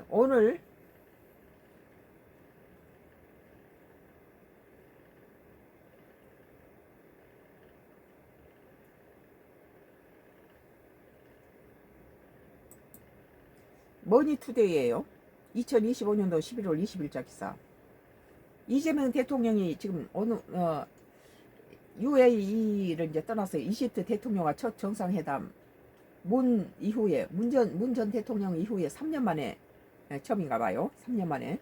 오늘 머니투데이예요. 2025년도 11월 20일자 기사. 이재명 대통령이 지금 UAE를 이제 떠나서 이집트 대통령과 첫 정상회담 문 전 대통령 이후에 3년 만에 처음인가 봐요. 3년 만에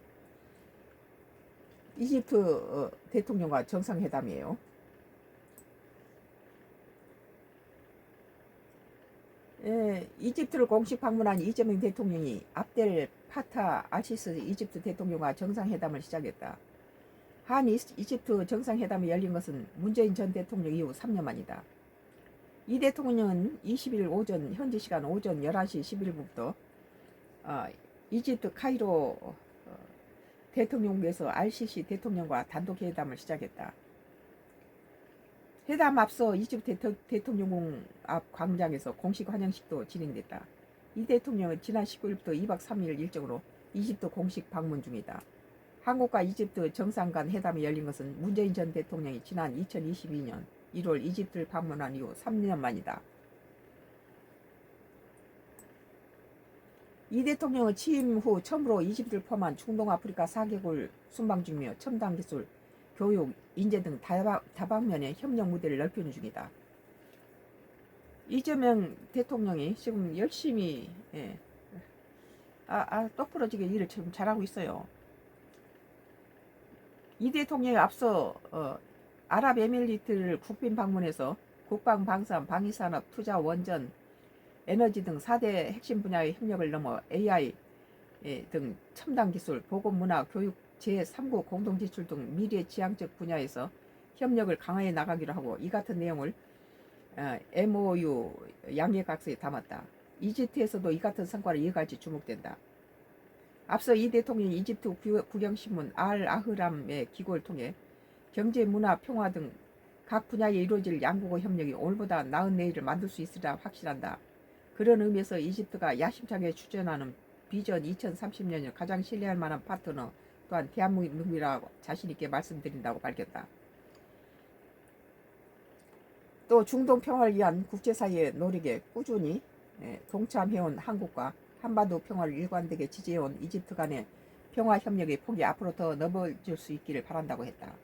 이집트 대통령과 정상회담이에요. 이집트를 공식 방문한 이재명 대통령이 압델 파타 알시스 이집트 대통령과 정상회담을 시작했다. 한 이집트 정상회담이 열린 것은 문재인 전 대통령 이후 3년 만이다. 이 대통령은 20일 오전 현지 시간 오전 11시 11분부터 이집트 카이로 대통령궁에서 RCC 대통령과 단독 회담을 시작했다. 회담 앞서 이집트 대통령궁 앞 광장에서 공식 환영식도 진행됐다. 이 대통령은 지난 19일부터 2박 3일 일정으로 이집트 공식 방문 중이다. 한국과 이집트 정상 간 회담이 열린 것은 문재인 전 대통령이 지난 2022년 1월 이집트를 방문한 이후 3년 만이다. 이 대통령은 취임 후 처음으로 이집트를 포함한 중동 아프리카 4개국을 순방 중이며 첨단 기술, 교육, 인재 등 다방면의 협력 무대를 넓히는 중이다. 이재명 대통령이 지금 열심히 똑부러지게 일을 지금 잘하고 있어요. 이 대통령이 앞서 아랍에미리트를 국빈 방문해서 국방, 방산, 방위산업, 투자, 원전, 에너지 등 4대 핵심 분야의 협력을 넘어 AI 등 첨단 기술, 보건, 문화, 교육, 제3국 공동지출 등 미래 지향적 분야에서 협력을 강화해 나가기로 하고 이 같은 내용을 MOU 양해각서에 담았다. 이집트에서도 이 같은 성과를 이어갈지 주목된다. 앞서 이 대통령이 이집트 국영신문 알-아흐람의 기고를 통해 경제, 문화, 평화 등 각 분야에 이루어질 양국어 협력이 오늘보다 나은 내일을 만들 수 있으리라 확신한다. 그런 의미에서 이집트가 야심차게 추진하는 비전 2030년을 가장 신뢰할 만한 파트너 또한 대한민국이라고 자신있게 말씀드린다고 밝혔다. 또 중동 평화를 위한 국제사회의 노력에 꾸준히 동참해온 한국과 한반도 평화를 일관되게 지지해온 이집트 간의 평화협력의 폭이 앞으로 더 넓어질 수 있기를 바란다고 했다.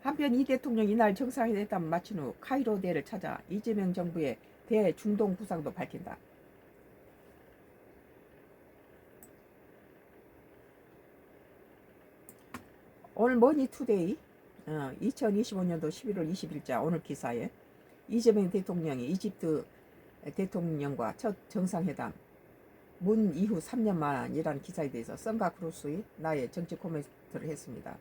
한편 이 대통령이 이날 정상회담을 마친 후 카이로대를 찾아 이재명 정부의 대중동 구상도 밝힌다. 오늘 머니투데이 2025년도 11월 20일자 오늘 기사에 이재명 대통령이 이집트 대통령과 첫 정상회담 문 이후 3년 만이라는 기사에 대해서 썬가 크루스의 나의 정치 코멘트를 했습니다.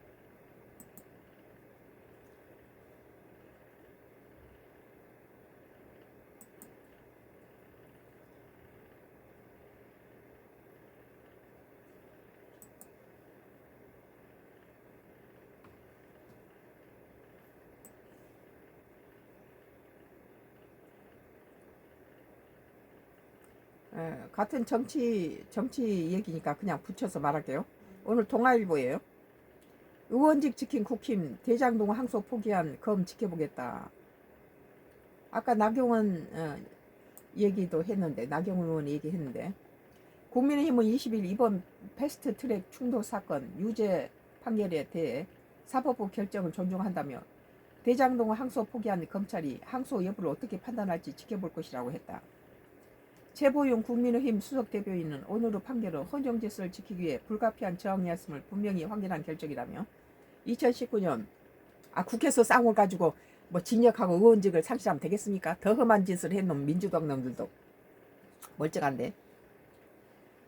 같은 정치 얘기니까 그냥 붙여서 말할게요. 오늘 동아일보예요. 의원직 지킨 국힘 대장동 항소 포기한 검 지켜보겠다. 아까 나경원 얘기도 했는데 나경원 의원 얘기했는데 국민의힘은 20일 이번 패스트트랙 충돌 사건 유죄 판결에 대해 사법부 결정을 존중한다며 대장동 항소 포기한 검찰이 항소 여부를 어떻게 판단할지 지켜볼 것이라고 했다. 최보용 국민의힘 수석대변인은 오늘의 판결은 헌정 질서를 지키기 위해 불가피한 저항이었음을 분명히 확인한 결정이라며 2019년 국회에서 쌍을 가지고 뭐 징역하고 의원직을 상실하면 되겠습니까? 더 험한 짓을 했놈 민주당 놈들도 멀쩡한데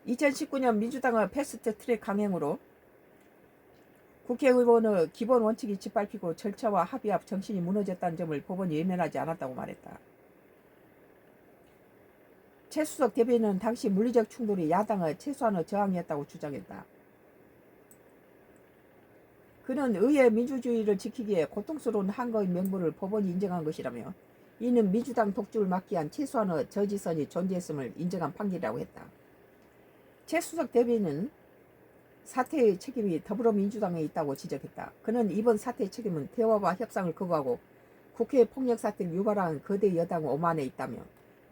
2019년 민주당의 패스트트랙 강행으로 국회의원의 기본 원칙이 짓밟히고 절차와 합의 앞 정신이 무너졌다는 점을 법원이 외면하지 않았다고 말했다. 최 수석 대변인은 당시 물리적 충돌이 야당의 최소한의 저항이었다고 주장했다. 그는 의회 민주주의를 지키기 위해 고통스러운 한거의 명분을 법원이 인정한 것이라며 이는 민주당 독주를 막기 위한 최소한의 저지선이 존재했음을 인정한 판결이라고 했다. 최수석 대변인은 사태의 책임이 더불어민주당에 있다고 지적했다. 그는 이번 사태의 책임은 대화와 협상을 거부하고 국회 폭력 사태를 유발한 거대 여당 오만에 있다며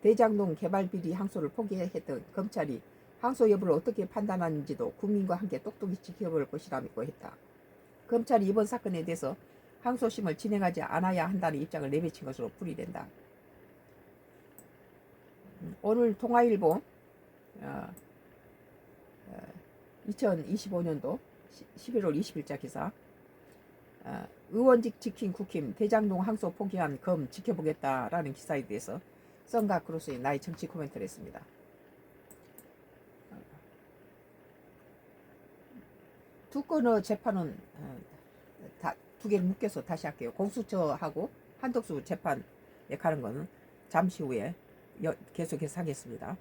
대장동 개발 비리 항소를 포기했던 검찰이 항소 여부를 어떻게 판단하는지도 국민과 함께 똑똑히 지켜볼 것이라고 했다. 검찰이 이번 사건에 대해서 항소심을 진행하지 않아야 한다는 입장을 내비친 것으로 풀이된다. 오늘 동아일보 2025년도 11월 20일자 기사, 의원직 지킨 국힘 대장동 항소 포기한 검 지켜보겠다라는 기사에 대해서 썬가 크로스의 나의 정치 코멘트를 했습니다. 두 건의 재판은 두 개를 묶여서 다시 할게요. 공수처하고 한덕수 재판에 가는 거는 잠시 후에 계속해서 하겠습니다.